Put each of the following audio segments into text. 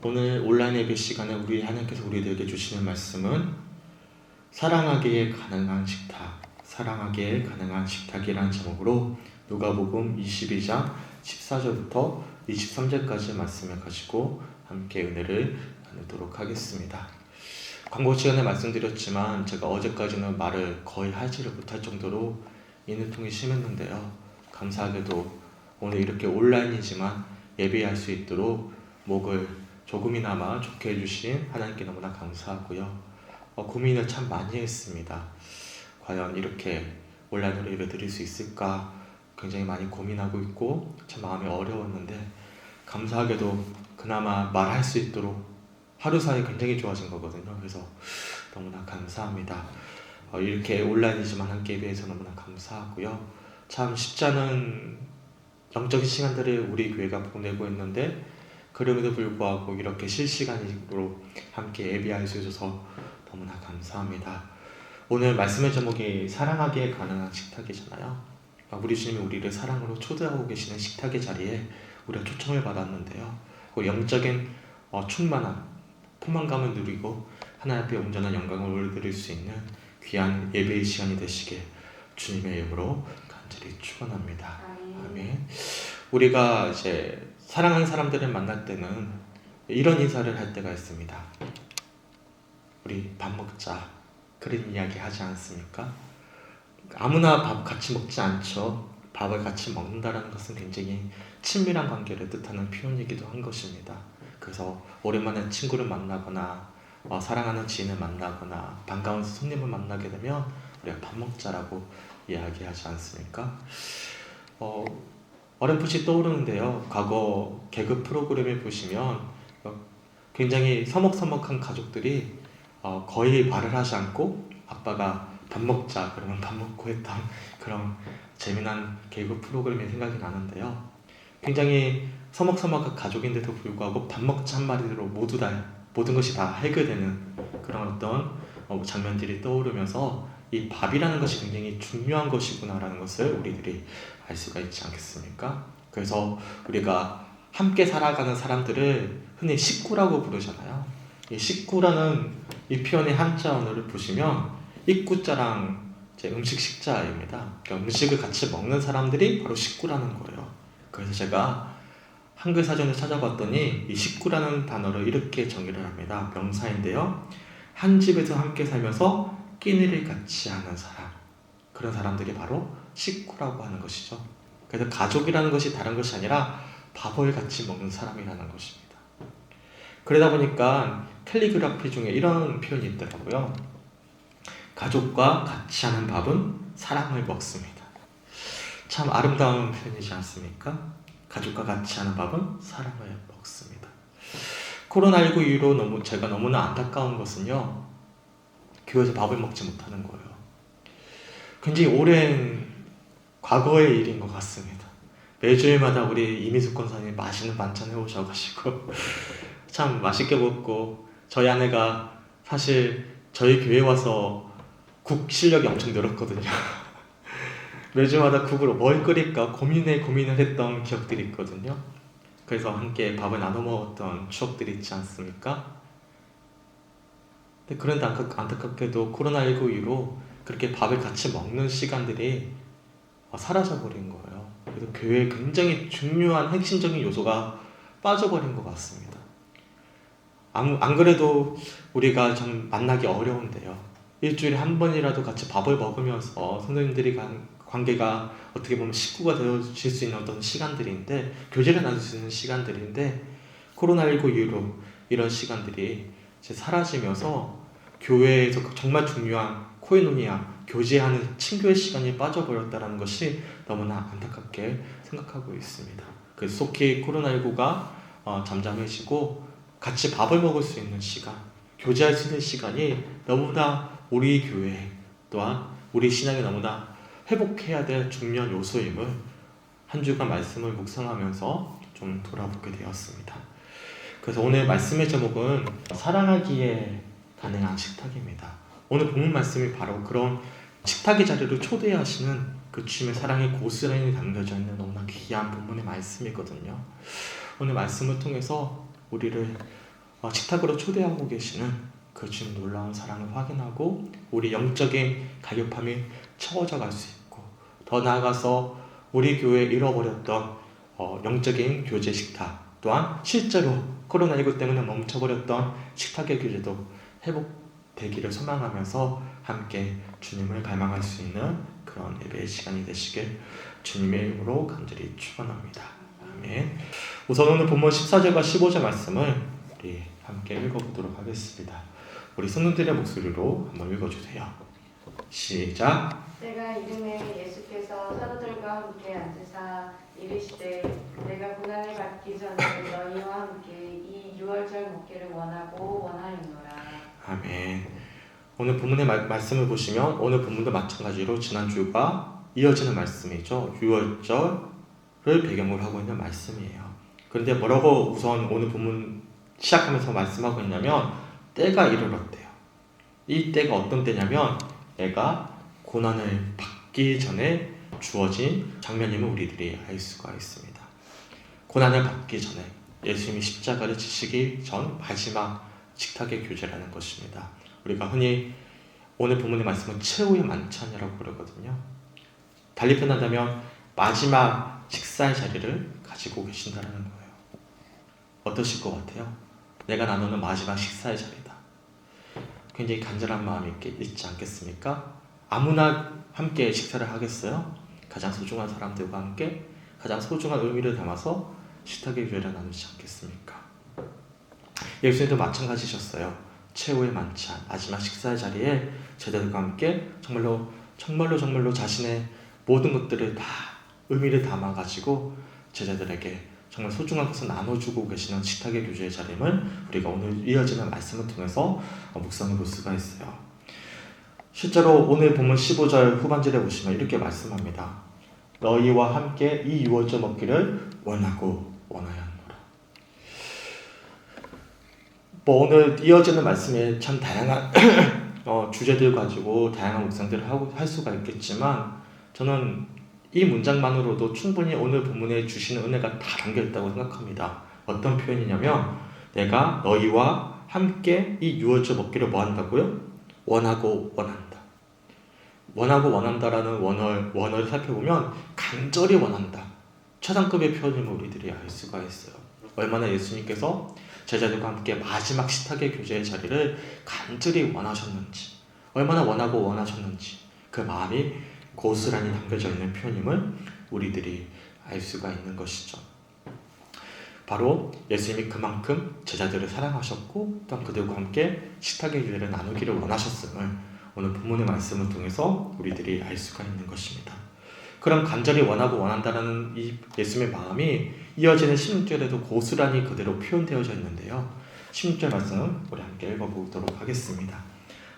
오늘 온라인 예배 시간에 우리 하나님께서 우리들에게 주시는 말씀은 사랑하기에 가능한 식탁, 사랑하기에 가능한 식탁이라는 제목으로 누가복음 22장 14절부터 23절까지 말씀을 가지고 함께 은혜를 나누도록 하겠습니다. 광고 시간에 말씀드렸지만 제가 어제까지는 말을 거의 하지를 못할 정도로 인후통이 심했는데요. 감사하게도 오늘 이렇게 온라인이지만 예배할 수 있도록 목을 조금이나마 좋게 해주신 하나님께 너무나 감사하고요. 고민을 참 많이 했습니다. 과연 이렇게 온라인으로 예배 드릴 수 있을까 굉장히 많이 고민하고 있고 참 마음이 어려웠는데 감사하게도 그나마 말할 수 있도록 하루 사이에 굉장히 좋아진 거거든요. 그래서 너무나 감사합니다. 이렇게 온라인이지만 함께 예배해서 너무나 감사하고요. 참 쉽지 않은 영적인 시간들을 우리 교회가 보내고 있는데 그럼에도 불구하고 이렇게 실시간으로 함께 예배할 수 있어서 너무나 감사합니다. 오늘 말씀의 제목이 사랑하기에 가능한 식탁이잖아요. 우리 주님이 우리를 사랑으로 초대하고 계시는 식탁의 자리에 우리가 초청을 받았는데요. 그 영적인 충만함, 포만감을 누리고 하나님 앞에 온전한 영광을 올려드릴 수 있는 귀한 예배의 시간이 되시길 주님의 이름으로 간절히 축원합니다. 아멘. 우리가 이제 사랑하는 사람들을 만날 때는 이런 인사를 할 때가 있습니다. 우리 밥 먹자. 그런 이야기 하지 않습니까? 아무나 밥 같이 먹지 않죠. 밥을 같이 먹는다는 것은 굉장히 친밀한 관계를 뜻하는 표현이기도 한 것입니다. 그래서 오랜만에 친구를 만나거나 사랑하는 지인을 만나거나 반가운 손님을 만나게 되면 우리가 밥 먹자라고 이야기하지 않습니까? 어렴풋이 떠오르는데요. 과거 개그 프로그램을 보시면 굉장히 서먹서먹한 가족들이 거의 말을 하지 않고 아빠가 밥 먹자 그러면 밥 먹고 했던 그런 재미난 개그 프로그램이 생각이 나는데요. 굉장히 서먹서먹한 가족인데도 불구하고 밥 먹자 한마디로 모든 것이 다 해결되는 그런 어떤 장면들이 떠오르면서 이 밥이라는 것이 굉장히 중요한 것이구나라는 것을 우리들이 알 수가 있지 않겠습니까? 그래서 우리가 함께 살아가는 사람들을 흔히 식구라고 부르잖아요. 이 식구라는 이 표현의 한자 언어를 보시면 입구자랑 음식 식자입니다. 그러니까 음식을 같이 먹는 사람들이 바로 식구라는 거예요. 그래서 제가 한글 사전을 찾아봤더니 이 식구라는 단어를 이렇게 정의를 합니다. 명사인데요. 한 집에서 함께 살면서 끼니를 같이 하는 사람, 그런 사람들이 바로 식구라고 하는 것이죠. 그래서 가족이라는 것이 다른 것이 아니라 밥을 같이 먹는 사람이라는 것입니다. 그러다 보니까 캘리그라피 중에 이런 표현이 있더라고요. 가족과 같이 하는 밥은 사랑을 먹습니다. 참 아름다운 표현이지 않습니까? 가족과 같이 하는 밥은 사랑을 먹습니다. 코로나19 이후로 제가 너무나 안타까운 것은요. 교회에서 밥을 먹지 못하는 거예요. 굉장히 오랜 과거의 일인 것 같습니다. 매주일마다 우리 이미숙 권사님 맛있는 반찬 해오셔가지고 참 맛있게 먹고 저희 아내가 사실 저희 교회 와서 국 실력이 엄청 늘었거든요. 매주마다 국으로 뭘 끓일까 고민을 했던 기억들이 있거든요. 그래서 함께 밥을 나눠 먹었던 추억들이 있지 않습니까? 근데 그런데 안타깝게도 코로나19 이후로 그렇게 밥을 같이 먹는 시간들이 사라져버린 거예요. 그래서 교회에 굉장히 중요한 핵심적인 요소가 빠져버린 것 같습니다. 안 그래도 우리가 좀 만나기 어려운데요. 일주일에 한 번이라도 같이 밥을 먹으면서 성도님들이 관계가 어떻게 보면 식구가 되어질 수 있는 어떤 시간들인데 교제를 나눌 수 있는 시간들인데 코로나19 이후로 이런 시간들이 이제 사라지면서 교회에서 정말 중요한 코이노니아, 교제하는 친교의 시간이 빠져버렸다는 것이 너무나 안타깝게 생각하고 있습니다. 그래서 속히 코로나19가 잠잠해지고 같이 밥을 먹을 수 있는 시간, 교제할 수 있는 시간이 너무나 우리 교회 또한 우리 신앙에 너무나 회복해야 될 중요한 요소임을 한 주간 말씀을 묵상하면서 좀 돌아보게 되었습니다. 그래서 오늘 말씀의 제목은 사랑하기에 가능한 식탁입니다. 오늘 본문 말씀이 바로 그런 식탁의 자리로 초대하시는 그 주님의 사랑의 고스란히 담겨져 있는 너무나 귀한 본문의 말씀이거든요. 오늘 말씀을 통해서 우리를 식탁으로 초대하고 계시는 그 주님 놀라운 사랑을 확인하고 우리 영적인 가격함이 채워져 갈 수 있고, 더 나아가서 우리 교회에 잃어버렸던 영적인 교제 식탁, 또한 실제로 코로나19 때문에 멈춰버렸던 식탁의 교제도 회복되기를 소망하면서 함께 주님을 갈망할 수 있는 그런 예배의 시간이 되시길 주님의 이름으로 간절히 축원합니다. 아멘. 우선 오늘 본문 14절과 15절 말씀을 우리 함께 읽어보도록 하겠습니다. 우리 성도들의 목소리로 한번 읽어주세요. 시작. 때가 이름에 예수께서 사도들과 함께 앉으사 이르시되 내가 고난을 받기 전에 너희와 함께 이 유월절 먹기를 원하고 원하였노라. 아멘. 오늘 본문의 말씀을 보시면 오늘 본문도 마찬가지로 지난주가 이어지는 말씀이죠. 유월절을 배경으로 하고 있는 말씀이에요. 그런데 뭐라고 우선 오늘 본문 시작하면서 말씀하고 있냐면 때가 이르렀대요. 이 때가 어떤 때냐면 내가 고난을 받기 전에 주어진 장면임을 우리들이 알 수가 있습니다. 고난을 받기 전에 예수님이 십자가를 지시기 전 마지막 식탁의 교제라는 것입니다. 우리가 흔히 오늘 본문의 말씀은 최후의 만찬이라고 그러거든요. 달리 표현한다면 마지막 식사의 자리를 가지고 계신다는 거예요. 어떠실 것 같아요? 내가 나누는 마지막 식사의 자리다. 굉장히 간절한 마음이 있지 않겠습니까? 아무나 함께 식사를 하겠어요? 가장 소중한 사람들과 함께 가장 소중한 의미를 담아서 식탁의 교회를 나누지 않겠습니까? 예수님도 마찬가지셨어요. 최후의 만찬, 마지막 식사의 자리에 제자들과 함께 정말로 자신의 모든 것들을 다 의미를 담아가지고 제자들에게 정말 소중한 것을 나눠주고 계시는 식탁의 교제의 자림을 우리가 오늘 이어지는 말씀을 통해서 묵상해 볼 수가 있어요. 실제로 오늘 본문 15절 후반절에 보시면 이렇게 말씀합니다. 너희와 함께 이 유월절 먹기를 원하고 원하였노라. 오늘 이어지는 말씀에 참 다양한 주제들 가지고 다양한 묵상들을 할 수가 있겠지만 저는 이 문장만으로도 충분히 오늘 본문에 주시는 은혜가 다 담겨있다고 생각합니다. 어떤 표현이냐면 내가 너희와 함께 이 유월절 먹기를 뭐 한다고요? 원하고 원한다. 원하고 원한다라는 원어를 살펴보면 간절히 원한다. 최상급의 표현임을 우리들이 알 수가 있어요. 얼마나 예수님께서 제자들과 함께 마지막 식탁의 교제의 자리를 간절히 원하셨는지, 얼마나 원하고 원하셨는지 그 마음이 고스란히 담겨져 있는 표현임을 우리들이 알 수가 있는 것이죠. 바로 예수님이 그만큼 제자들을 사랑하셨고 또한 그들과 함께 식탁의 교제를 나누기를 원하셨음을 오늘 본문의 말씀을 통해서 우리들이 알 수가 있는 것입니다. 그럼 간절히 원하고 원한다는 이 예수님의 마음이 이어지는 16절에도 고스란히 그대로 표현되어져 있는데요. 16절 말씀 우리 함께 읽어보도록 하겠습니다.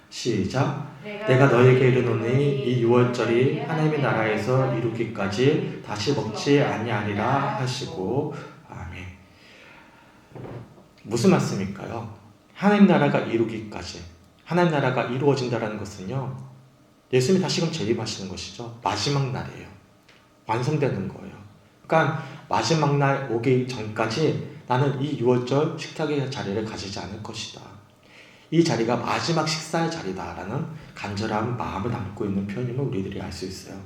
시작. 내가 너에게 이르노니 이 유월절이 하나님의 나라에서 이루기까지 다시 먹지 아니하리라 하시고. 아멘. 무슨 말씀일까요? 하나님 나라가 이루기까지, 하나님 나라가 이루어진다는 것은요, 예수님이 다시금 재림하시는 것이죠. 마지막 날이에요. 완성되는 거예요. 그러니까 마지막 날 오기 전까지 나는 이 유월절 식탁의 자리를 가지지 않을 것이다. 이 자리가 마지막 식사의 자리다라는 간절한 마음을 담고 있는 표현임을 우리들이 알 수 있어요.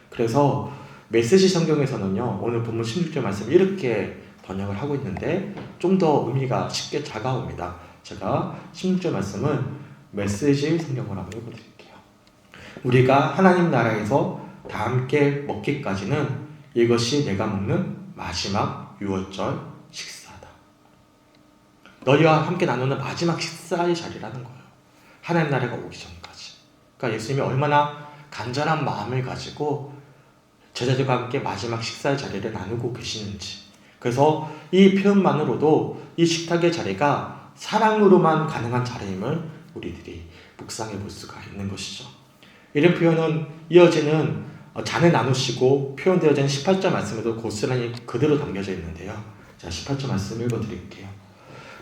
그래서 메시지 성경에서는요, 오늘 본문 16절 말씀 이렇게 번역을 하고 있는데 좀 더 의미가 쉽게 다가옵니다. 제가 16절 말씀은 메시지 성경으로 한번 읽어드릴게요. 우리가 하나님 나라에서 다 함께 먹기까지는 이것이 내가 먹는 마지막 유월절 식사다. 너희와 함께 나누는 마지막 식사의 자리라는 거예요. 하나님 나라가 오기 전까지. 그러니까 예수님이 얼마나 간절한 마음을 가지고 제자들과 함께 마지막 식사의 자리를 나누고 계시는지. 그래서 이 표현만으로도 이 식탁의 자리가 사랑으로만 가능한 자리임을 우리들이 묵상해 볼 수가 있는 것이죠. 이런 표현은 이어지는 잔을 나누시고 표현되어진 18절 말씀에도 고스란히 그대로 담겨져 있는데요. 자, 18절 말씀 읽어드릴게요.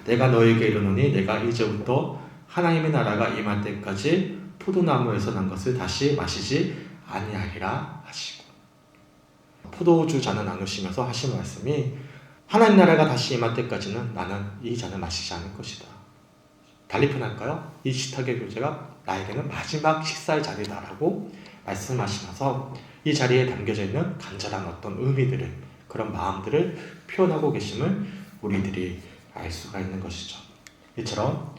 내가 너에게 이르노니 내가 이제부터 하나님의 나라가 임할 때까지 포도나무에서 난 것을 다시 마시지 아니하리라 하시고. 포도주 잔을 나누시면서 하신 말씀이 하나님 나라가 다시 임할 때까지는 나는 이 잔을 마시지 않을 것이다. 달리 표현할까요? 이 식탁의 교제가 나에게는 마지막 식사의 자리다라고 말씀하시면서 이 자리에 담겨져 있는 간절한 어떤 의미들을, 그런 마음들을 표현하고 계심을 우리들이 알 수가 있는 것이죠. 이처럼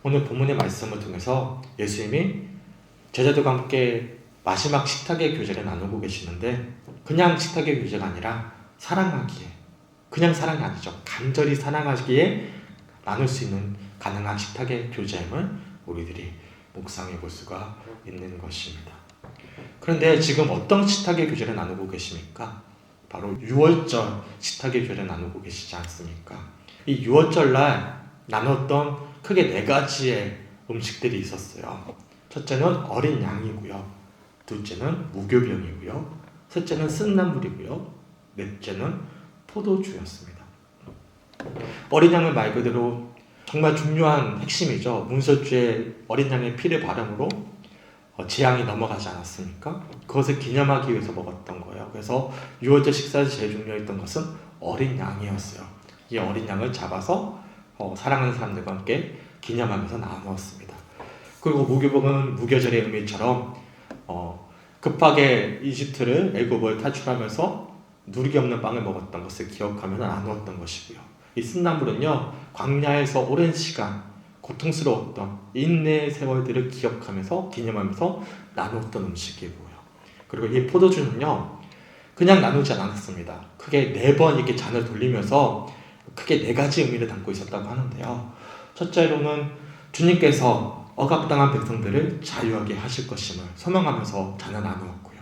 오늘 본문의 말씀을 통해서 예수님이 제자들과 함께 마지막 식탁의 교제를 나누고 계시는데, 그냥 식탁의 교제가 아니라 사랑하기에, 그냥 사랑이 아니죠. 간절히 사랑하기에 나눌 수 있는 가능한 식탁의 교제임을 우리들이 묵상해 볼 수가 있는 것입니다. 그런데 지금 어떤 식탁의 교제를 나누고 계십니까? 바로 유월절 식탁의 교제를 나누고 계시지 않습니까? 이 유월절날 나눴던 크게 4가지의 음식들이 있었어요. 첫째는 어린 양이고요, 둘째는 무교병이고요, 셋째는 쓴나물이고요, 넷째는 포도주였습니다. 어린 양은 말 그대로 정말 중요한 핵심이죠. 문설주에 어린 양의 피를 바름으로 재앙이 넘어가지 않았습니까? 그것을 기념하기 위해서 먹었던 거예요. 그래서 유월절 식사에서 제일 중요했던 것은 어린 양이었어요. 이 어린 양을 잡아서 사랑하는 사람들과 함께 기념하면서 나누었습니다. 그리고 무교병은 무교절의 의미처럼 급하게 이집트를 애굽을 탈출하면서 누리기 없는 빵을 먹었던 것을 기억하면서 나누었던 것이고요. 이 쓴나물은요, 광야에서 오랜 시간 고통스러웠던 인내의 세월들을 기억하면서 기념하면서 나누었던 음식이고요. 그리고 이 포도주는요, 그냥 나누지 않았습니다. 크게 4번 이렇게 잔을 돌리면서 크게 4가지 의미를 담고 있었다고 하는데요. 첫째로는 주님께서 억압당한 백성들을 자유하게 하실 것임을 소망하면서 잔을 나누었고요.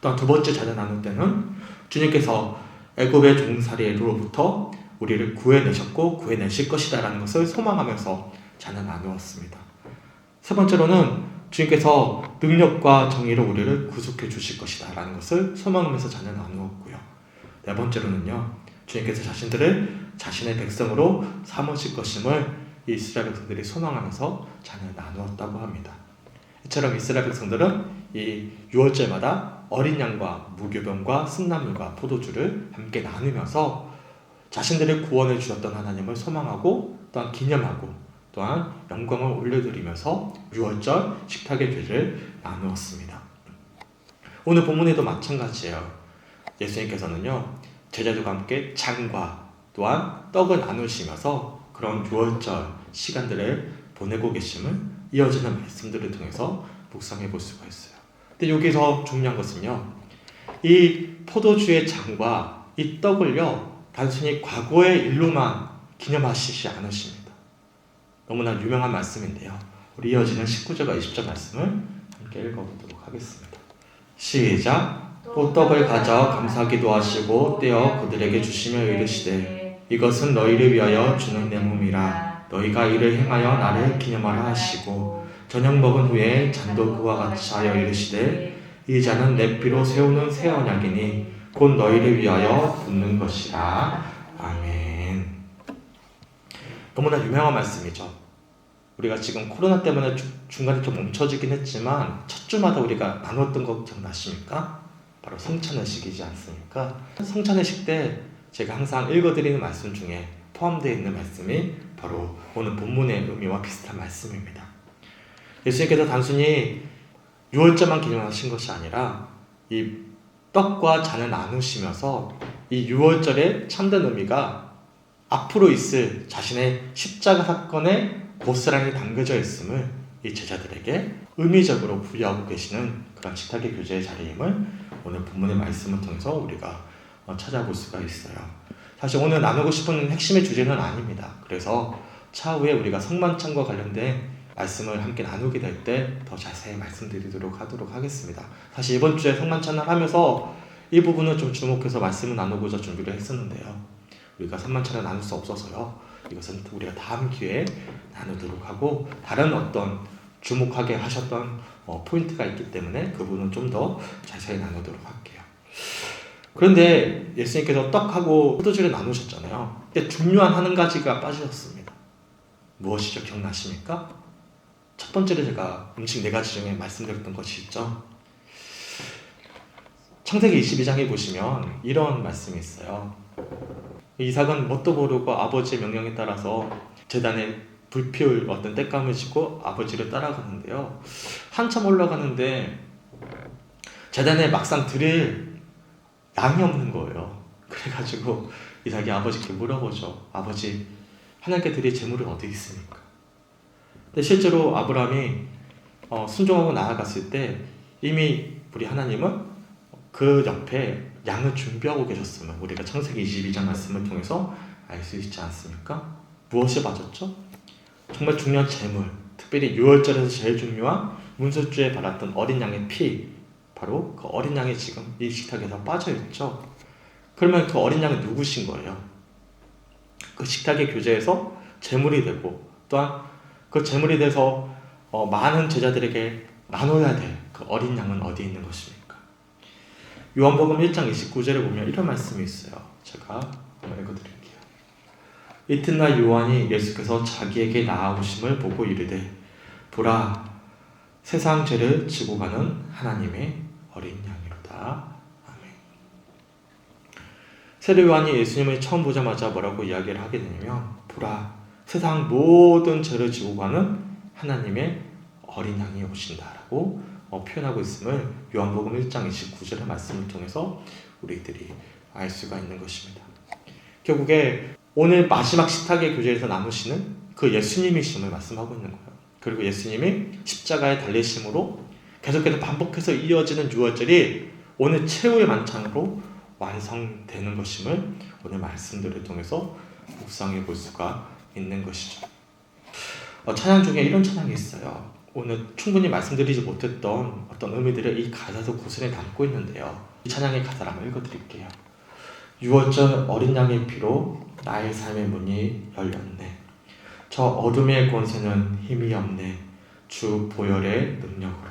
또한 2번째 잔을 나눌 때는 주님께서 애굽의 종살이로부터 우리를 구해내셨고 구해내실 것이다 라는 것을 소망하면서 잔을 나누었습니다. 3번째로는 주님께서 능력과 정의로 우리를 구속해 주실 것이다 라는 것을 소망하면서 잔을 나누었고요. 4번째로는요, 주님께서 자신들을 자신의 백성으로 삼으실 것임을 이스라엘 백성들이 소망하면서 잔을 나누었다고 합니다. 이처럼 이스라엘 백성들은 이 유월절마다 어린 양과 무교병과 쓴나물과 포도주를 함께 나누면서 자신들의 구원을 주셨던 하나님을 소망하고 또한 기념하고 또한 영광을 올려드리면서 유월절 식탁의 죄를 나누었습니다. 오늘 본문에도 마찬가지예요. 예수님께서는요, 제자들과 함께 잔과 또한 떡을 나누시면서 그런 유월절 시간들을 보내고 계심을 이어지는 말씀들을 통해서 묵상해 볼 수가 있어요. 근데 여기서 중요한 것은요, 이 포도주의 잔과 이 떡을요, 단순히 과거의 일로만 기념하시지 않으십니다. 너무나 유명한 말씀인데요, 우리 이어지는 19절과 20절 말씀을 함께 읽어보도록 하겠습니다. 시작. 또 떡을 가져 감사기도 하시고 떼어 그들에게 주시며 이르시되 이것은 너희를 위하여 주는 내 몸이라. 너희가 이를 행하여 나를 기념하라 하시고 저녁 먹은 후에 잔도 그와 같이 하여 이르시되 이 잔은 내 피로 세우는 새 언약이니 곧 너희를 위하여 붓는 것이라. 아멘. 너무나 유명한 말씀이죠. 우리가 지금 코로나 때문에 중간에 좀 멈춰지긴 했지만 첫 주마다 우리가 나눴던 거 기억나십니까? 바로 성찬의식이지 않습니까? 성찬의식 때 제가 항상 읽어드리는 말씀 중에 포함되어 있는 말씀이 바로 오늘 본문의 의미와 비슷한 말씀입니다. 예수님께서 단순히 유월절만 기념하신 것이 아니라 이 떡과 잔을 나누시면서 이 유월절의 참된 의미가 앞으로 있을 자신의 십자가 사건의 고스란히 담겨져 있음을 이 제자들에게 의미적으로 부여하고 계시는 그런 식탁의 교제의 자리임을 오늘 본문의 말씀을 통해서 우리가 찾아볼 수가 있어요. 사실 오늘 나누고 싶은 핵심의 주제는 아닙니다. 그래서 차후에 우리가 성만찬과 관련된 말씀을 함께 나누게 될 때 더 자세히 말씀드리도록 하도록 하겠습니다. 사실 이번 주에 성만찬을 하면서 이 부분을 좀 주목해서 말씀을 나누고자 준비를 했었는데요, 우리가 성만찬을 나눌 수 없어서요, 이것은 우리가 다음 기회에 나누도록 하고, 다른 어떤 주목하게 하셨던 포인트가 있기 때문에 그 부분은 좀 더 자세히 나누도록 할게요. 그런데 예수님께서 떡하고 포도주를 나누셨잖아요. 근데 중요한 한 가지가 빠지셨습니다. 무엇이죠? 기억나십니까? 첫 번째로 제가 음식 4가지 중에 말씀드렸던 것이 있죠. 창세기 22장에 보시면 이런 말씀이 있어요. 이삭은 뭣도 모르고 아버지의 명령에 따라서 제단에 불 피울 어떤 땔감을 지고 아버지를 따라가는데요. 한참 올라가는데 제단에 막상 드릴 양이 없는 거예요. 그래가지고 이삭이 아버지께 물어보죠. 아버지, 하나님께 드릴 재물은 어디 있습니까? 근데 실제로 아브라함이 순종하고 나아갔을 때 이미 우리 하나님은 그 옆에 양을 준비하고 계셨음을 우리가 창세기 22장 말씀을 통해서 알 수 있지 않습니까? 무엇이 맞았죠? 정말 중요한 재물, 특별히 유월절에서 제일 중요한 문설주에 발랐던 어린 양의 피, 바로 그 어린 양이 지금 이 식탁에서 빠져있죠. 그러면 그 어린 양은 누구신 거예요? 그 식탁의 교제에서 재물이 되고 또한 그 재물이 돼서 많은 제자들에게 나눠야 될 그 어린 양은 어디 있는 것입니까? 요한복음 1장 29절에 보면 이런 말씀이 있어요. 제가 한번 읽어드릴게요. 이튿날 요한이 예수께서 자기에게 나아오심을 보고 이르되 보라, 세상 죄를 지고 가는 하나님의 어린 양이로다. 아멘. 세례 요한이 예수님을 처음 보자마자 뭐라고 이야기를 하게 되냐면 보라, 세상 모든 죄를 지고 가는 하나님의 어린 양이 오신다라고 표현하고 있음을 요한복음 1장 29절의 말씀을 통해서 우리들이 알 수가 있는 것입니다. 결국에 오늘 마지막 식탁의 교제에서 남으시는 그 예수님이심을 말씀하고 있는 거예요. 그리고 예수님이 십자가에 달리심으로 계속해서 반복해서 이어지는 유월절이 오늘 최후의 만찬으로 완성되는 것임을 오늘 말씀들을 통해서 묵상해 볼 수가 있는 것이죠. 찬양 중에 이런 찬양이 있어요. 오늘 충분히 말씀드리지 못했던 어떤 의미들을 이 가사에서 고스란히 담고 있는데요. 이 찬양의 가사를 한번 읽어드릴게요. 유월절 어린 양의 피로 나의 삶의 문이 열렸네. 저 어둠의 권세는 힘이 없네. 주 보혈의 능력으로.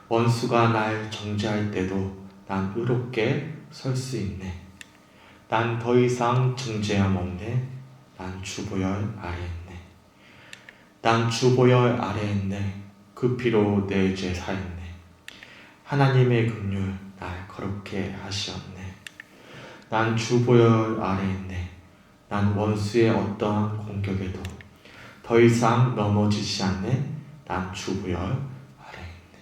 원수가 날 정죄할 때도 난 의롭게 설 수 있네. 난 더 이상 정죄함 없네. 난 주 보혈 아래 있네. 난 주 보혈 아래 있네. 그 피로 내 죄 사했네. 하나님의 긍휼 날 거룩게 하시었네. 난 주 보혈 아래 있네. 난 원수의 어떠한 공격에도 더 이상 넘어지지 않네. 난 주 보혈 아래 있네.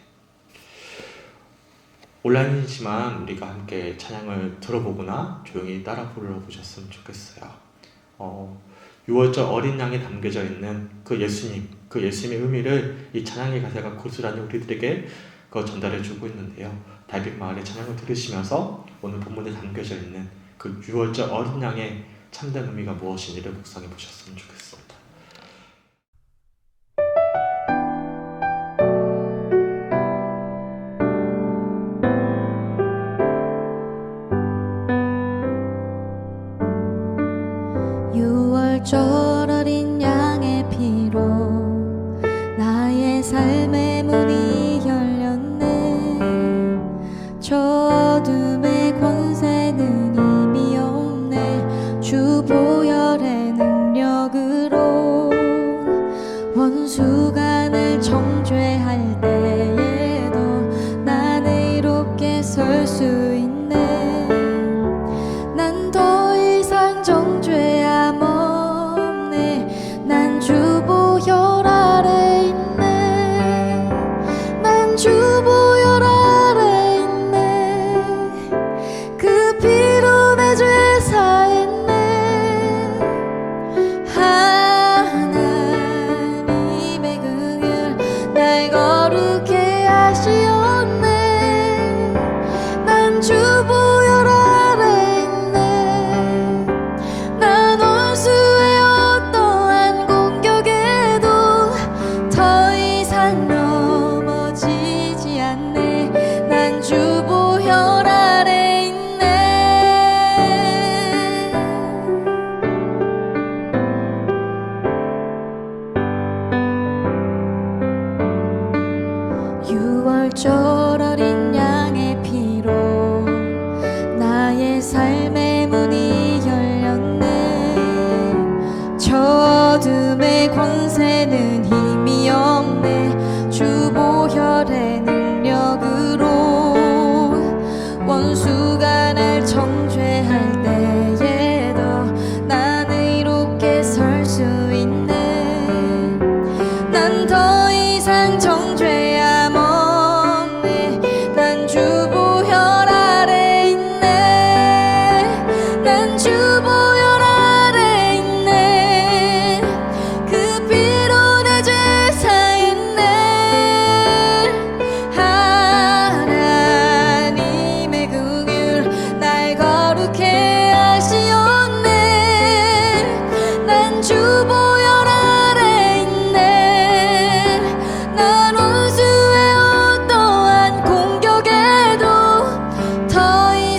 온라인이지만 우리가 함께 찬양을 들어보거나 조용히 따라 불러보셨으면 좋겠어요. 6월절 어린 양에 담겨져 있는 그 예수님, 그 예수님의 의미를 이 찬양의 가사가 고스란히 우리들에게 전달해 주고 있는데요. 달빛 마을의 찬양을 들으시면서 오늘 본문에 담겨져 있는 그 6월절 어린 양의 참된 의미가 무엇인지를 묵상해 보셨으면 좋겠습니다. 유월절 어린 양의 피로 나의 삶의 문이 열렸네. 저 어둠의 권세는 이미 없네. 주 보혈의 능력으로 원수가 날 정죄할 때에도 난 의롭게 설 수 있네. 난 더 이상 정죄함 없네. 난 주 보혈 아래 있네. 난 주 보혈 아래 있네. 그 피로 내 죄 사했네. 하나님의 긍휼 날 거룩게 하시었네. 난 주 보혈 아래 있네. 난 원수의 어떠한 공격에도 더 이상 넘어지지 않네. 난 주 보혈 아래 있네. 유월절 어린 양의 피로 나의 삶의 문이 열렸네. 저 어둠의 권세는 힘이 없네. 주 보혈의 능력으로 원수가 날 정죄할 때에도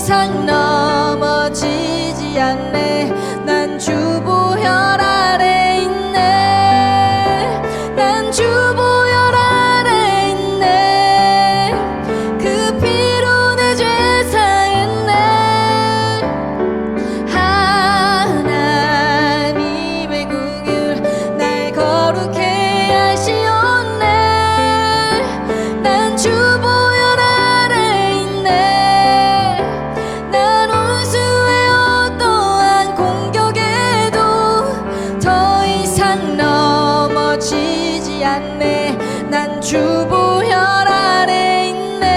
이상 넘어지지 않네. 난 주보혈 아래 있네. 난 주보혈 아래 있네. 그 피로 내 죄 사했네. 하나님의 긍휼 날 거룩해 하시옵네. 난 주보혈 아래 있네. 난 원수의 어떠한 공격에도 더 이상 넘어지지 않네. 난 주보혈 아래 있네.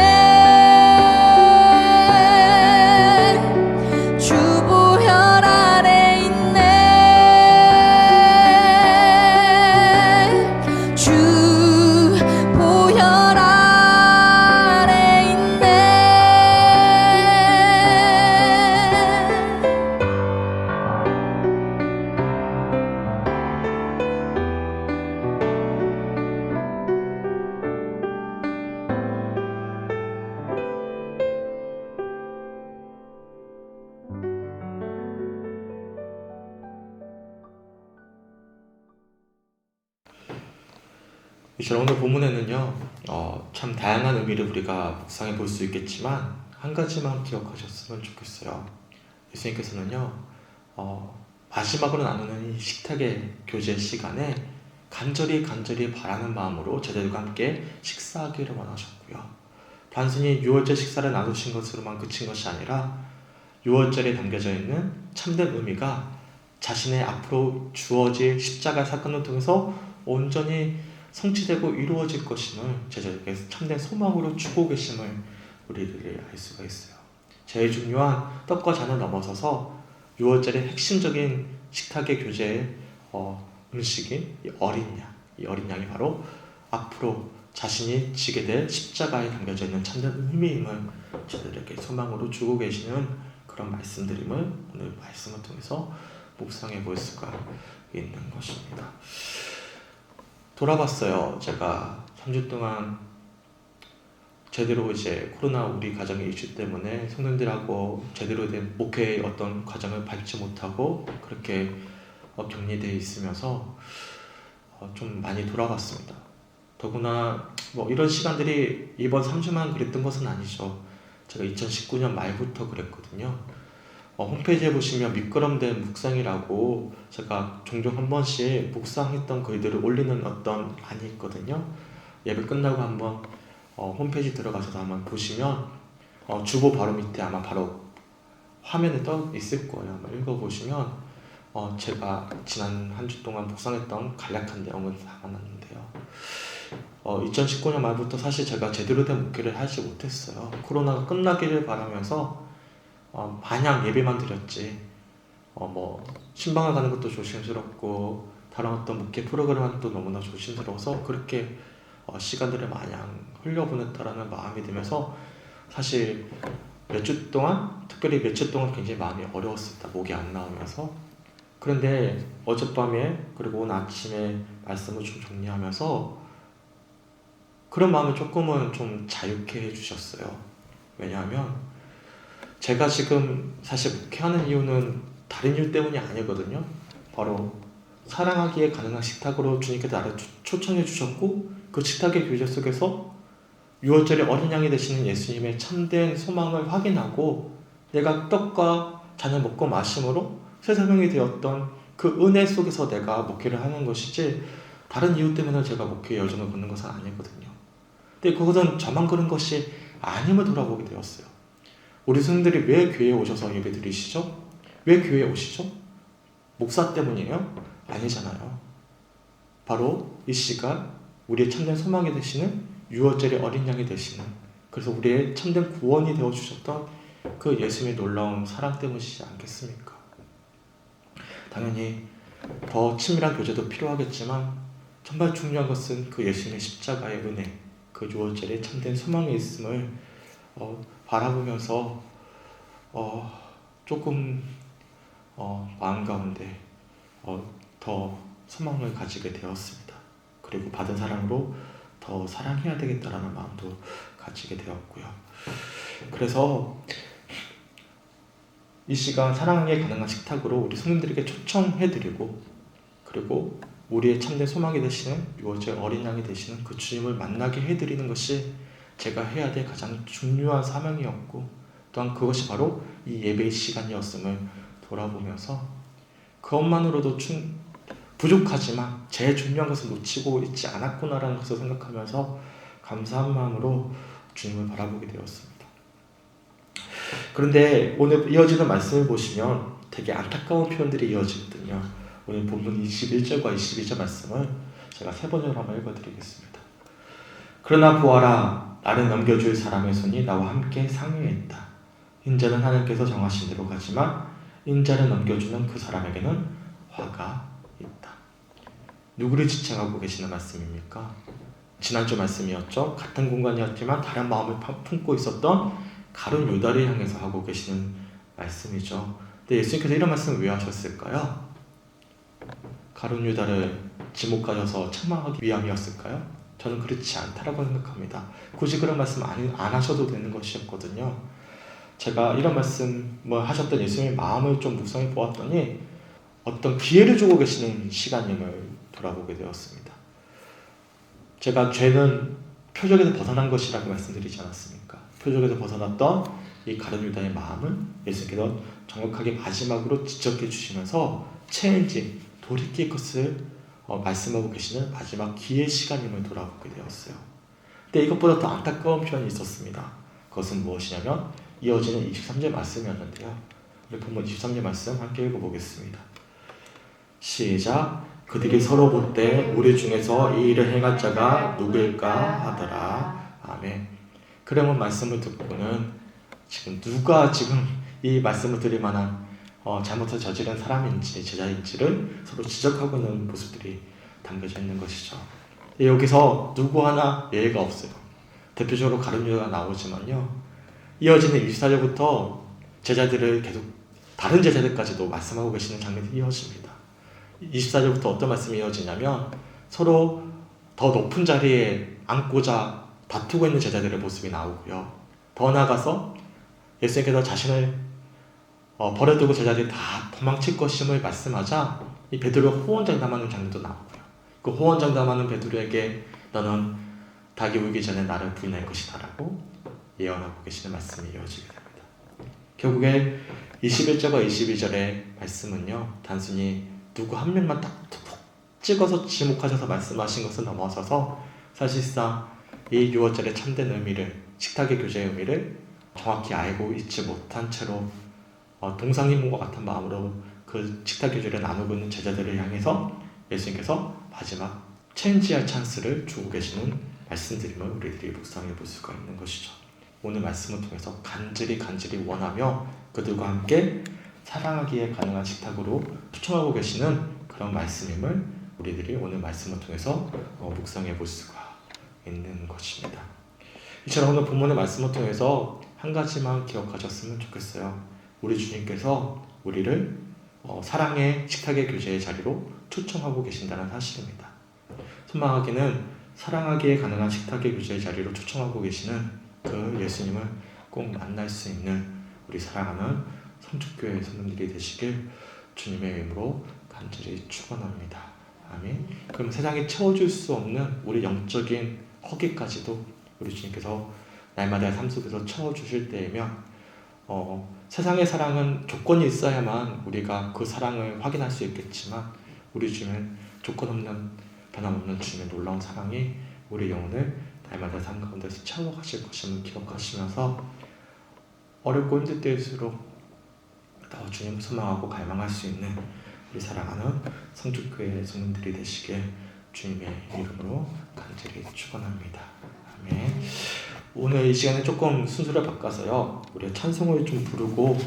주보혈 아래 있네. 주보혈 아래 있네. 이제 오늘 본문에는요, 참 다양한 의미를 우리가 묵상해 볼 수 있겠지만 한 가지만 기억하셨으면 좋겠어요. 예수님께서는요, 마지막으로 나누는 이 식탁의 교제 시간에 간절히 바라는 마음으로 제자들과 함께 식사하기를 원하셨고요. 단순히 유월절 식사를 나누신 것으로만 그친 것이 아니라 유월절에 담겨져 있는 참된 의미가 자신의 앞으로 주어질 십자가 사건을 통해서 온전히 성취되고 이루어질 것임을 제자들에게 참된 소망으로 주고 계심을 우리들이 알 수가 있어요. 제일 중요한 떡과 잔을 넘어서서 유월절의 핵심적인 식탁의 교제의 음식인 이 어린 양, 이 어린 양이 바로 앞으로 자신이 지게 될 십자가에 담겨져 있는 참된 의미임을 저들에게 소망으로 주고 계시는 그런 말씀들임을 오늘 말씀을 통해서 묵상해 볼 수가 있는 것입니다. 돌아봤어요. 제가 3주 동안 제대로 이제 코로나 우리 가정의 이슈 때문에 성도님들하고 제대로 된 목회의 어떤 과정을 밟지 못하고 그렇게 격리되어 있으면서 좀 많이 돌아봤습니다. 더구나 뭐 이런 시간들이 이번 3주만 그랬던 것은 아니죠. 제가 2019년 말부터 그랬거든요. 홈페이지에 보시면 미끄럼된 묵상이라고 제가 종종 한 번씩 묵상했던 글들을 올리는 어떤 란이 있거든요. 예배 끝나고 한번 홈페이지 들어가셔서 한번 보시면 주보 바로 밑에 아마 바로 화면에 떠 있을 거예요. 한번 읽어보시면 제가 지난 한 주 동안 묵상했던 간략한 내용을 담아놨는데요. 2019년 말부터 사실 제가 제대로 된 목회를 하지 못했어요. 코로나가 끝나기를 바라면서 마냥 예배만 드렸지 뭐 신방을 가는 것도 조심스럽고 다른 어떤 목회 프로그램도 너무나 조심스러워서 그렇게 시간들을 마냥 흘려보냈다라는 마음이 들면서 사실 몇 주 동안, 특별히 며칠 동안 굉장히 마음이 어려웠습니다. 목이 안 나오면서. 그런데 어젯밤에 그리고 오늘 아침에 말씀을 좀 정리하면서 그런 마음을 조금은 좀 자유케 해주셨어요. 왜냐하면 제가 지금 사실 목회하는 이유는 다른 이유 때문이 아니거든요. 바로 사랑하기에 가능한 식탁으로 주님께서 나를 초청해 주셨고 그 식탁의 교제 속에서 유월절에 어린 양이 되시는 예수님의 참된 소망을 확인하고 내가 떡과 잔을 먹고 마심으로 새 생명이 되었던 그 은혜 속에서 내가 목회를 하는 것이지 다른 이유 때문에 제가 목회의 여정을 걷는 것은 아니거든요. 근데 그것은 저만 그런 것이 아님을 돌아보게 되었어요. 우리 성도들이 왜 교회에 오셔서 예배 드리시죠? 왜 교회에 오시죠? 목사 때문이에요? 아니잖아요. 바로 이 시간 우리의 참된 소망이 되시는 유월절의 어린 양이 되시는 그래서 우리의 참된 구원이 되어주셨던 그 예수님의 놀라운 사랑 때문이시지 않겠습니까? 당연히 더 친밀한 교제도 필요하겠지만 정말 중요한 것은 그 예수님의 십자가의 은혜 그 유월절의 참된 소망이 있음을 바라보면서 조금 마음 가운데 더 소망을 가지게 되었습니다. 그리고 받은 사랑으로 더 사랑해야 되겠다라는 마음도 가지게 되었고요. 그래서 이 시간 사랑하기에 가능한 식탁으로 우리 성도들에게 초청해드리고, 그리고 우리의 참된 소망이 되시는 6월절 어린 양이 되시는 그 주님을 만나게 해드리는 것이 제가 해야 될 가장 중요한 사명이었고, 또한 그것이 바로 이 예배의 시간이었음을 돌아보면서 그것만으로도 부족하지만 제일 중요한 것을 놓치고 있지 않았구나라는 것을 생각하면서 감사한 마음으로 주님을 바라보게 되었습니다. 그런데 오늘 이어지는 말씀을 보시면 되게 안타까운 표현들이 이어지거든요. 오늘 본문 21절과 22절 말씀을 제가 세 번째로 한번 읽어드리겠습니다. 그러나 보아라, 나를 넘겨줄 사람의 손이 나와 함께 상의했다. 인자는 하나님께서 정하신 대로 가지만 인자를 넘겨주는 그 사람에게는 화가 있다. 누구를 지칭하고 계시는 말씀입니까? 지난주 말씀이었죠. 같은 공간이었지만 다른 마음을 품고 있었던 가룟 유다를 향해서 하고 계시는 말씀이죠. 근데 예수님께서 이런 말씀을 왜 하셨을까요? 가룟 유다를 지목하셔서 책망하기 위함이었을까요? 저는 그렇지 않다라고 생각합니다. 굳이 그런 말씀 안 하셔도 되는 것이었거든요. 제가 이런 말씀을 하셨던 예수님의 마음을 좀 묵상해 보았더니 어떤 기회를 주고 계시는 시간임을 돌아보게 되었습니다. 제가 죄는 표적에서 벗어난 것이라고 말씀드리지 않았습니까? 표적에서 벗어났던 이 가룟 유다의 마음을 예수님께서 정확하게 마지막으로 지적해 주시면서 체인지, 돌이킬 것을 말씀하고 계시는 마지막 기회 시간임을 돌아보게 되었어요. 근데 이것보다 더 안타까운 표현이 있었습니다. 그것은 무엇이냐면 이어지는 23절 말씀이었는데요. 우리 본문 23절 말씀 함께 읽어보겠습니다. 시작. 그들이 서로 볼 때 우리 중에서 이 일을 행할 자가 누구일까 하더라. 아멘. 그러면 말씀을 듣고는 누가 이 말씀을 들을 만한 잘못을 저지른 사람인지 제자인지를 서로 지적하고 있는 모습들이 담겨져 있는 것이죠. 여기서 누구 하나 예외가 없어요. 대표적으로 가룟 유다가 나오지만요. 이어지는 24절부터 제자들을 계속 다른 제자들까지도 말씀하고 계시는 장면이 이어집니다. 24절부터 어떤 말씀이 이어지냐면 서로 더 높은 자리에 앉고자 다투고 있는 제자들의 모습이 나오고요. 더 나아가서 예수님께서 자신을 버려두고 제자들이 다 도망칠 것임을 말씀하자 이 베드로가 호언장담하는 장면도 나오고요. 그 호언장담하는 베드로에게 너는 닭이 울기 전에 나를 부인할 것이다 라고 예언하고 계시는 말씀이 이어지게 됩니다. 결국에 21절과 22절의 말씀은요, 단순히 누구 한 명만 딱 툭 찍어서 지목하셔서 말씀하신 것을 넘어서서 사실상 이 6월절의 참된 의미를, 식탁의 교제의 의미를 정확히 알고 있지 못한 채로 동상이몽과 같은 마음으로 그 식탁 교제를 나누고 있는 제자들을 향해서 예수님께서 마지막 체인지할 찬스를 주고 계시는 말씀들임을 우리들이 묵상해 볼 수가 있는 것이죠. 오늘 말씀을 통해서 간절히 원하며 그들과 함께 사랑하기에 가능한 식탁으로 초청하고 계시는 그런 말씀임을 우리들이 오늘 말씀을 통해서 묵상해 볼 수가 있는 것입니다. 이처럼 오늘 본문의 말씀을 통해서 한 가지만 기억하셨으면 좋겠어요. 우리 주님께서 우리를 사랑의 식탁의 교제의 자리로 초청하고 계신다는 사실입니다. 소망하기는 사랑하기에 가능한 식탁의 교제의 자리로 초청하고 계시는 그 예수님을 꼭 만날 수 있는 우리 사랑하는 성축교회 성도들이 되시길 주님의 이름으로 간절히 축원합니다. 아멘. 그럼 세상에 채워줄 수 없는 우리 영적인 허기까지도 우리 주님께서 날마다의 삶 속에서 채워주실 때이며 세상의 사랑은 조건이 있어야만 우리가 그 사랑을 확인할 수 있겠지만 우리 주님은 조건 없는 변함없는 주님의 놀라운 사랑이 우리 영혼을 날마다 삶 가운데서 채워가실 것임을 기억하시면서 어렵고 힘들 때일수록 더 주님을 소망하고 갈망할 수 있는 우리 사랑하는 성축교회 성도들이 되시길 주님의 이름으로 간절히 축원합니다. 아멘. 오늘 이 시간에 조금 순서를 바꿔서요, 우리가 찬송을 좀 부르고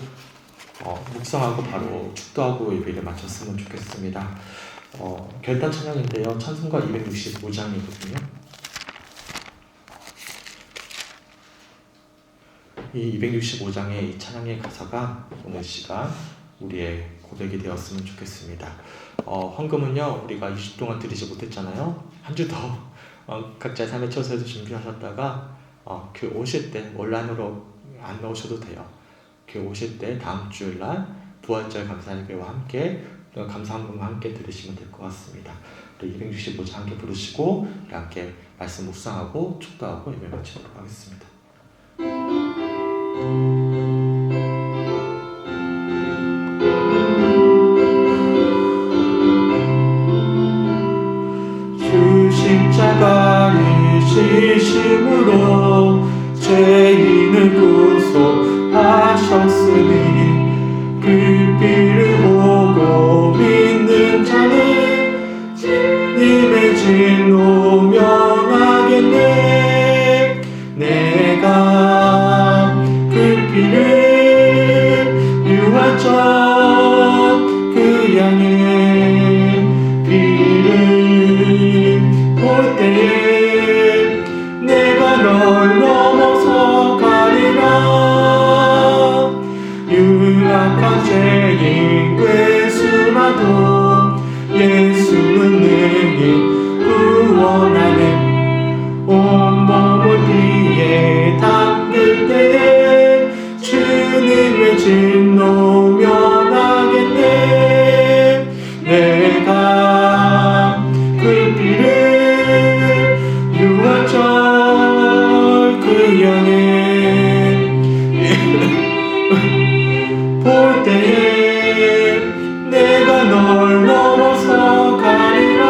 묵상하고 바로 축도하고 예배를 마쳤으면 좋겠습니다. 결단 찬양인데요, 찬송가 265장이거든요. 이 265장의 이 찬양의 가사가 오늘 시간 우리의 고백이 되었으면 좋겠습니다. 헌금은요, 우리가 2주 동안 드리지 못했잖아요. 한 주 더 각자의 삶의 처소에서 준비하셨다가 오실 때 온라인으로 안 넣으셔도 돼요. 교회 오실 때 다음 주일날 부활절 감사예배와 함께 또 감사 한번과 함께 들으시면 될 것 같습니다. 우리 265장 함께 부르시고 우리 함께 말씀 묵상하고 축도하고 예배 마치도록 하겠습니다. 주 십자가를 지심으로 죄인을 구속하셨으니 그 피를 보고 믿는 자는 주님의 진노 면하겠네. 내가 그 피를 유월절 그 양의 피를 볼 때에 내가 널 넘어서 가리라. 유약한 죄인 괴수라도 예수는 능히 구원하네. 온몸을 피에 담글 때에 주님의 진노 면하겠네. 내가 그 피를 유월절 그 양에 볼 때에 내가 널 넘어서 가리라.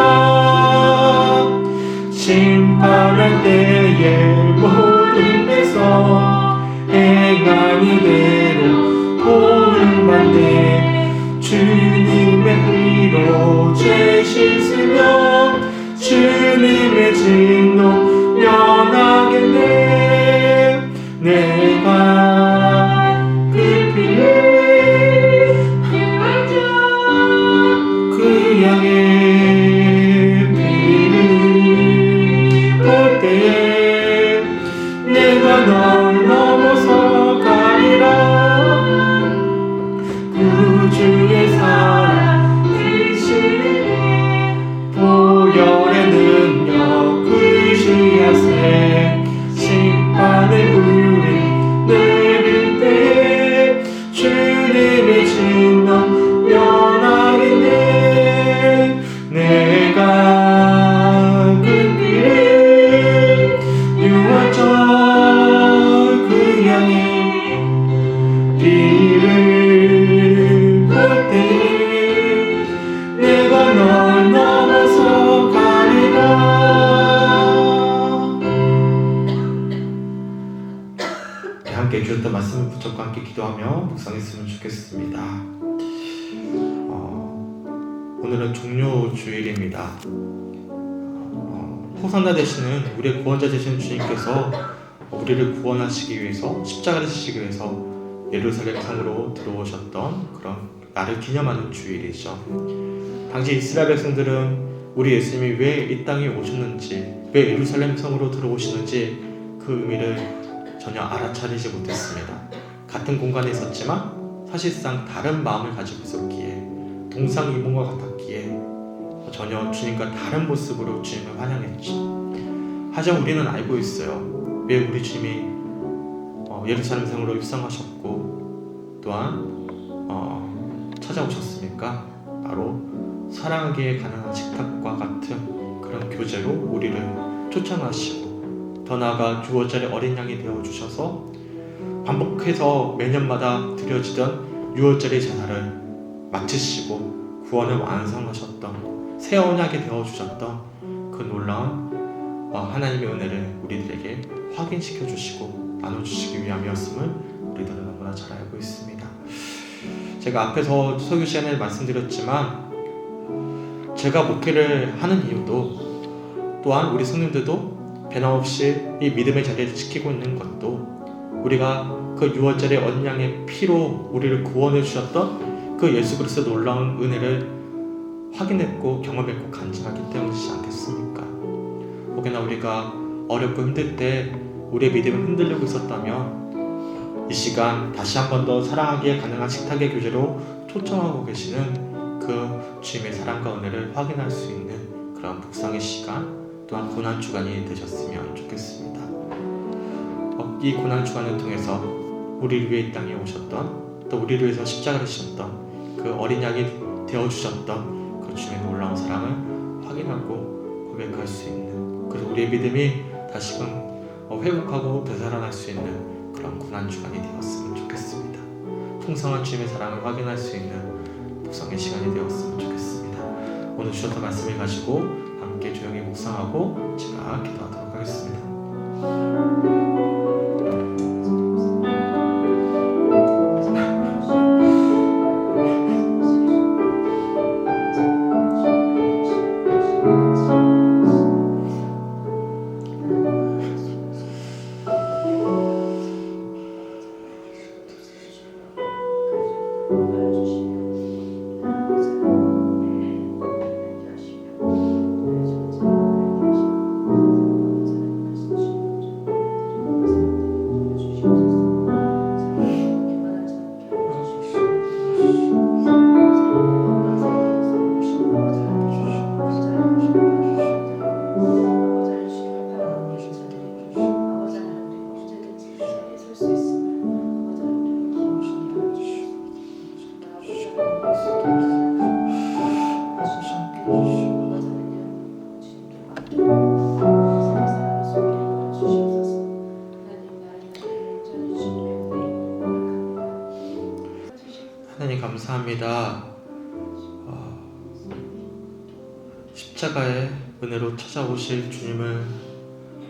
심판할 때에 모든 데서 행한 이대로 보응받네. 주님의 피로 죄 씻으며 주님의 진노 면하겠네. 내가 그 피를 그 양의 피를 볼 때에 내가 널 넘어서 가리라. 구주의 사랑 크시네. 보혈의 능력 그시하세. 심판의 불이 내릴 때에 주님의 진노 면하겠네. 내가 그 피를 유월절 그 양의 피를 볼 때에 내가 널 넘어서 가리라. 함께 주셨던 말씀을 붙잡고 함께 기도하며 묵상했으면 좋겠습니다. 오늘은 종료 주일입니다. 호산나 되시는 우리의 구원자 되시는 주님께서 우리를 구원하시기 위해서 십자가를 지시기 위해서 예루살렘 성으로 들어오셨던 그런 날을 기념하는 주일이죠. 당시 이스라엘 백성들은 우리 예수님이 왜 이 땅에 오셨는지, 왜 예루살렘 성으로 들어오시는지 그 의미를 전혀 알아차리지 못했습니다. 같은 공간에 있었지만 사실상 다른 마음을 가지고 있었기에, 동상이몽과 같았기에 전혀 주님과 다른 모습으로 주님을 환영했죠. 하지만 우리는 알고 있어요. 왜 우리 주님이 예루살렘 성으로 입성하셨고 또한 찾아오셨습니까? 바로 사랑하기에 가능한 식탁과 같은 그런 교제로 우리를 초청하시고, 더 나아가 유월절의 어린 양이 되어주셔서 반복해서 매년마다 드려지던 유월절의 제사를 마치시고 구원을 완성하셨던, 새 언약이 되어주셨던 그 놀라운 하나님의 은혜를 우리들에게 확인시켜 주시고 나눠주시기 위함이었음을 우리들은 너무나 잘 알고 있습니다. 제가 앞에서 설교 시간에 말씀드렸지만, 제가 목회를 하는 이유도, 또한 우리 성님들도 변함없이 이 믿음의 자리를 지키고 있는 것도, 우리가 그 유월절의 어린 양의 피로 우리를 구원해 주셨던 그 예수 그리스도의 놀라운 은혜를 확인했고 경험했고 간증하기 때문이지 않겠습니까? 혹여나 우리가 어렵고 힘들 때 우리의 믿음이 흔들리고 있었다면, 이 시간 다시 한 번 더 사랑하기에 가능한 식탁의 교제로 초청하고 계시는 그 주님의 사랑과 은혜를 확인할 수 있는 그런 묵상의 시간, 또한 고난주간이 되셨으면 좋겠습니다. 이 고난주간을 통해서 우리를 위해 이 땅에 오셨던, 또 우리를 위해서 십자가를 지셨던 그 어린 양이 되어주셨던 그 주님의 놀라운 사랑을 확인하고 고백할 수 있는, 그래서 우리의 믿음이 다시금 회복하고 되살아날 수 있는 그런 고난주간이 되었으면 좋겠습니다. 풍성한 주님의 사랑을 확인할 수 있는 묵상의 시간이 되었으면 좋겠습니다. 오늘 주셨던 말씀을 가지고 함께 조용히 묵상하고 제가 기도하도록 하겠습니다. 하나님 감사합니다. 십자가의 은혜로 찾아오실 주님을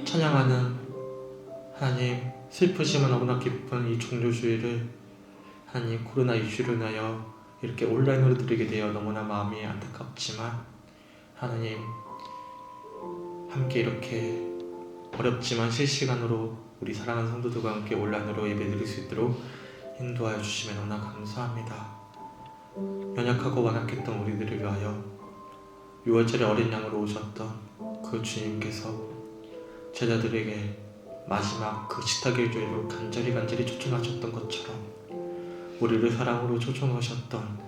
찬양하는 하나님, 슬프지만 너무나 기쁜 이 종료주일을 하나님 코로나 이슈로 인하여 이렇게 온라인으로 드리게 되어 너무나 마음이 안타깝지만 하나님 함께 이렇게 어렵지만 실시간으로 우리 사랑하는 성도들과 함께 온라인으로 예배드릴 수 있도록 인도하여 주시면 너무나 감사합니다. 연약하고 완악했던 우리들을 위하여 6월절에 어린 양으로 오셨던 그 주님께서 제자들에게 마지막 그 식탁일주일로 간절히 초청하셨던 것처럼 우리를 사랑으로 초청하셨던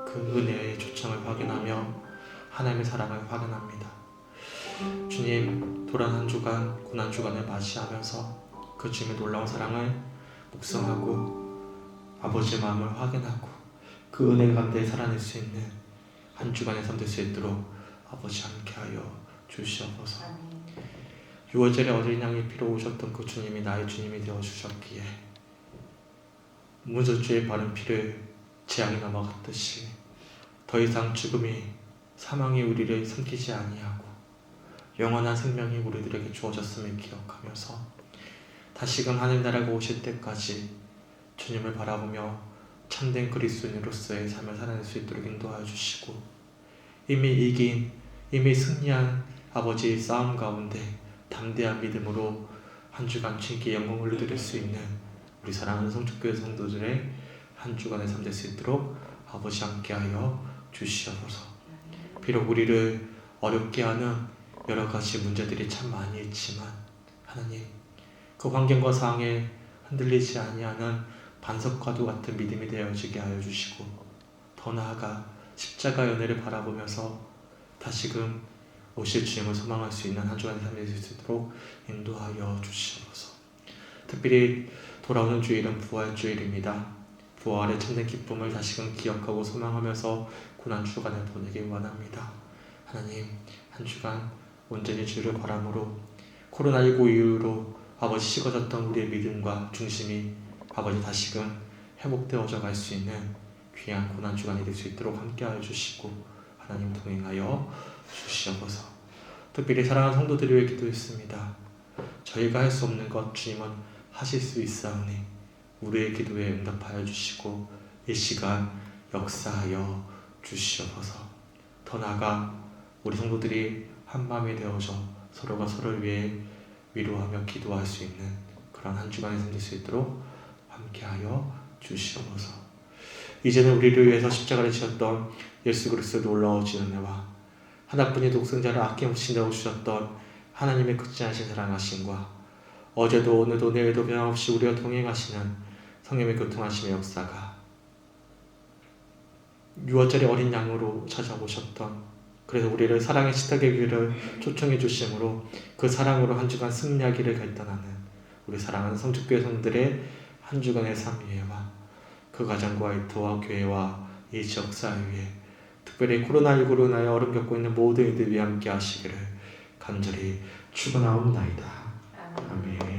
그 은혜의 초청을 확인하며 하나님의 사랑을 확인합니다. 주님, 돌아온 한 주간, 고난 주간을 맞이하면서 그 주님의 놀라운 사랑을 묵상하고 아버지의 마음을 확인하고 그 은혜 가운데 살아낼 수 있는 한 주간의 삶 될 수 있도록 아버지 함께하여 주시옵소서. 6월절에 어린 양이 피로 오셨던 그 주님이 나의 주님이 되어주셨기에 무저주의 바른 피를 재앙이 넘어갔듯이 더 이상 죽음이 사망이 우리를 삼키지 아니하고 영원한 생명이 우리들에게 주어졌음을 기억하면서 다시금 하늘나라가 오실 때까지 주님을 바라보며 참된 그리스도인으로서의 삶을 살아낼 수 있도록 인도하여 주시고 이미 승리한 아버지의 싸움 가운데 담대한 믿음으로 한 주간 주님께 영광을 올려드릴 수 있는 우리 사랑하는 성축교회 성도들의 한 주간의 삶 될 수 있도록 아버지 함께하여 주시옵소서. 비록 우리를 어렵게 하는 여러 가지 문제들이 참 많이 있지만 하나님, 그 환경과 상황에 흔들리지 아니하는 반석과도 같은 믿음이 되어지게 하여 주시고 더 나아가 십자가의 은혜를 바라보면서 다시금 오실 주님을 소망할 수 있는 한 주간의 삶이 될 수 있도록 인도하여 주시옵소서. 특별히 돌아오는 주일은 부활주일입니다. 부활의 참된 기쁨을 다시금 기억하고 소망하면서 고난 주간을 보내길 원합니다. 하나님, 한 주간 온전히 주를 바람으로 코로나19 이후로 아버지 식어졌던 우리의 믿음과 중심이 아버지 다시금 회복되어져 갈 수 있는 귀한 고난 주간이 될 수 있도록 함께하여 주시고 하나님 동행하여 주시옵소서. 특별히 사랑하는 성도들을 위해 기도했습니다. 저희가 할 수 없는 것 주님은 하실 수 있사오니 우리의 기도에 응답하여 주시고 이 시간 역사하여 주시옵소서. 더 나아가 우리 성도들이 한 마음이 되어져 서로가 서로를 위해 위로하며 기도할 수 있는 그런 한 주간이 생길 수 있도록 함께하여 주시옵소서. 이제는 우리를 위해서 십자가를 지었던 예수 그리스도의 놀라우신 은혜와 하나뿐인 독생자를 아낌없이 내어주셨던 하나님의 극진하신 사랑하심과 어제도 오늘도 내일도 변함없이 우리와 동행하시는 성령의 교통하심의 역사가 6월절의 어린 양으로 찾아오셨던, 그래서 우리를 사랑의 식탁의 길을 초청해 주심으로 그 사랑으로 한 주간 승리하기를 결단하는 우리 사랑하는 성축교회 성들의 한 주간의 삶 위에와 그 가정과 이토와 교회와 이 지역사회 위에 특별히 코로나19로 인하여 어려움 겪고 있는 모든 이들 위에 함께 하시기를 간절히 축원하옵나이다. 아멘. 아멘.